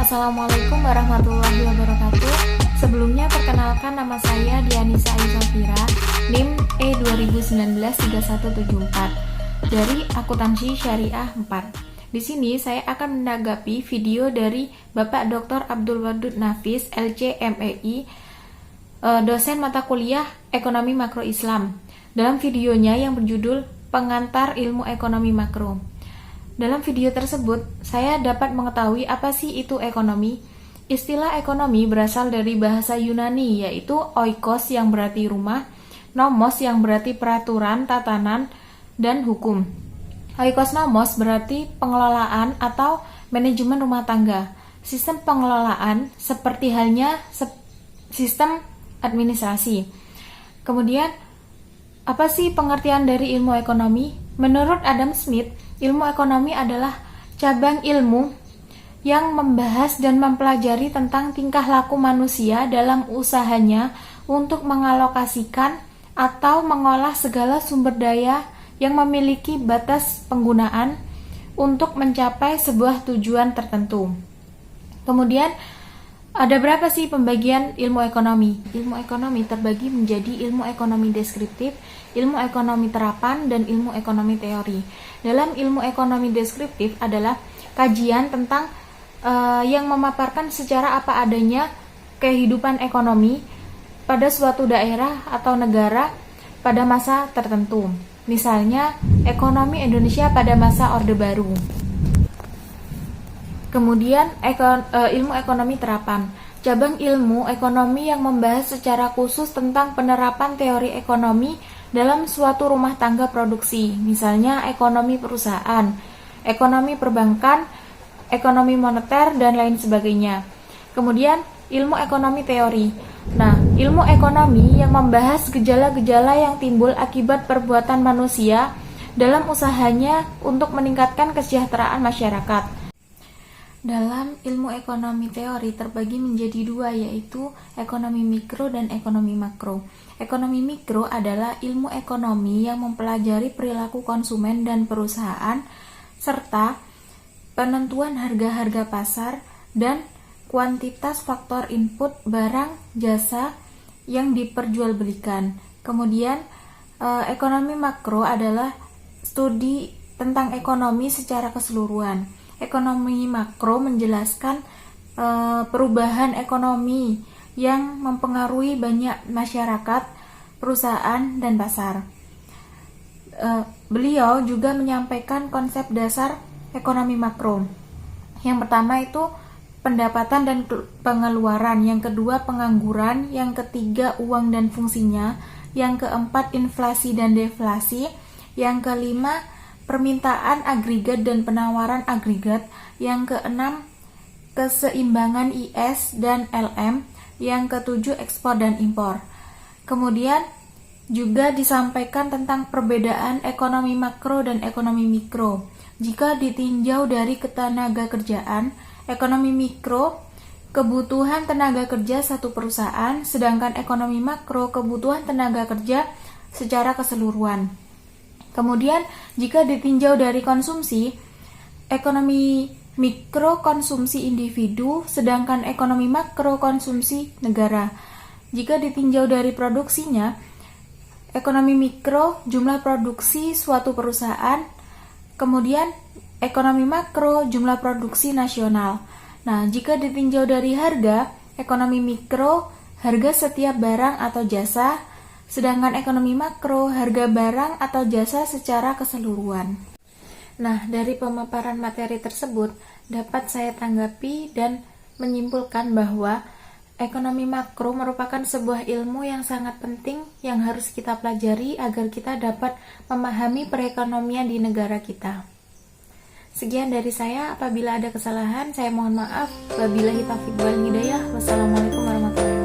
Assalamualaikum warahmatullahi wabarakatuh. Sebelumnya perkenalkan, nama saya Dianisa Aizafira, NIM E20193174 dari Akuntansi Syariah 4. Di sini saya akan menanggapi video dari Bapak Dr. Abdul Wadud Nafis, LC MEI, dosen mata kuliah Ekonomi Makro Islam. Dalam videonya yang berjudul Pengantar Ilmu Ekonomi Makro. Dalam video tersebut, saya dapat mengetahui apa sih itu ekonomi. Istilah ekonomi berasal dari bahasa Yunani, yaitu oikos yang berarti rumah, nomos yang berarti peraturan, tatanan, dan hukum. Oikos nomos berarti pengelolaan atau manajemen rumah tangga. Sistem pengelolaan seperti halnya sistem administrasi. Kemudian, apa sih pengertian dari ilmu ekonomi? Menurut Adam Smith, ilmu ekonomi adalah cabang ilmu yang membahas dan mempelajari tentang tingkah laku manusia dalam usahanya untuk mengalokasikan atau mengolah segala sumber daya yang memiliki batas penggunaan untuk mencapai sebuah tujuan tertentu. Kemudian, ada berapa sih pembagian ilmu ekonomi? Ilmu ekonomi terbagi menjadi ilmu ekonomi deskriptif, ilmu ekonomi terapan, dan ilmu ekonomi teori. Dalam ilmu ekonomi deskriptif adalah kajian tentang yang memaparkan secara apa adanya kehidupan ekonomi pada suatu daerah atau negara pada masa tertentu. Misalnya, ekonomi Indonesia pada masa Orde Baru. Kemudian ilmu ekonomi terapan, cabang ilmu ekonomi yang membahas secara khusus tentang penerapan teori ekonomi dalam suatu rumah tangga produksi, misalnya ekonomi perusahaan, ekonomi perbankan, ekonomi moneter, dan lain sebagainya. Kemudian ilmu ekonomi teori. Nah, ilmu ekonomi yang membahas gejala-gejala yang timbul akibat perbuatan manusia dalam usahanya untuk meningkatkan kesejahteraan masyarakat. Dalam ilmu ekonomi teori terbagi menjadi dua, yaitu ekonomi mikro dan ekonomi makro. Ekonomi mikro adalah ilmu ekonomi yang mempelajari perilaku konsumen dan perusahaan, serta penentuan harga-harga pasar dan kuantitas faktor input barang jasa yang diperjualbelikan. Kemudian, ekonomi makro adalah studi tentang ekonomi secara keseluruhan. Ekonomi makro menjelaskan perubahan ekonomi yang mempengaruhi banyak masyarakat, perusahaan, dan pasar. Beliau juga menyampaikan konsep dasar ekonomi makro. Yang pertama itu pendapatan dan pengeluaran, yang kedua pengangguran, yang ketiga uang dan fungsinya, yang keempat inflasi dan deflasi, yang kelima permintaan agregat dan penawaran agregat, yang keenam keseimbangan IS dan LM, yang ketujuh ekspor dan impor. Kemudian juga disampaikan tentang perbedaan ekonomi makro dan ekonomi mikro. Jika ditinjau dari ketenaga kerjaan, ekonomi mikro kebutuhan tenaga kerja satu perusahaan, sedangkan ekonomi makro kebutuhan tenaga kerja secara keseluruhan. Kemudian, jika ditinjau dari konsumsi, ekonomi mikro konsumsi individu, sedangkan ekonomi makro konsumsi negara. Jika ditinjau dari produksinya, ekonomi mikro jumlah produksi suatu perusahaan, kemudian ekonomi makro jumlah produksi nasional. Nah, jika ditinjau dari harga, ekonomi mikro harga setiap barang atau jasa, sedangkan ekonomi makro harga barang atau jasa secara keseluruhan. Nah, dari pemaparan materi tersebut dapat saya tanggapi dan menyimpulkan bahwa ekonomi makro merupakan sebuah ilmu yang sangat penting yang harus kita pelajari agar kita dapat memahami perekonomian di negara kita. Sekian dari saya, apabila ada kesalahan saya mohon maaf. Wabillahi taufiq wal hidayah. Wassalamualaikum warahmatullahi wabarakatuh.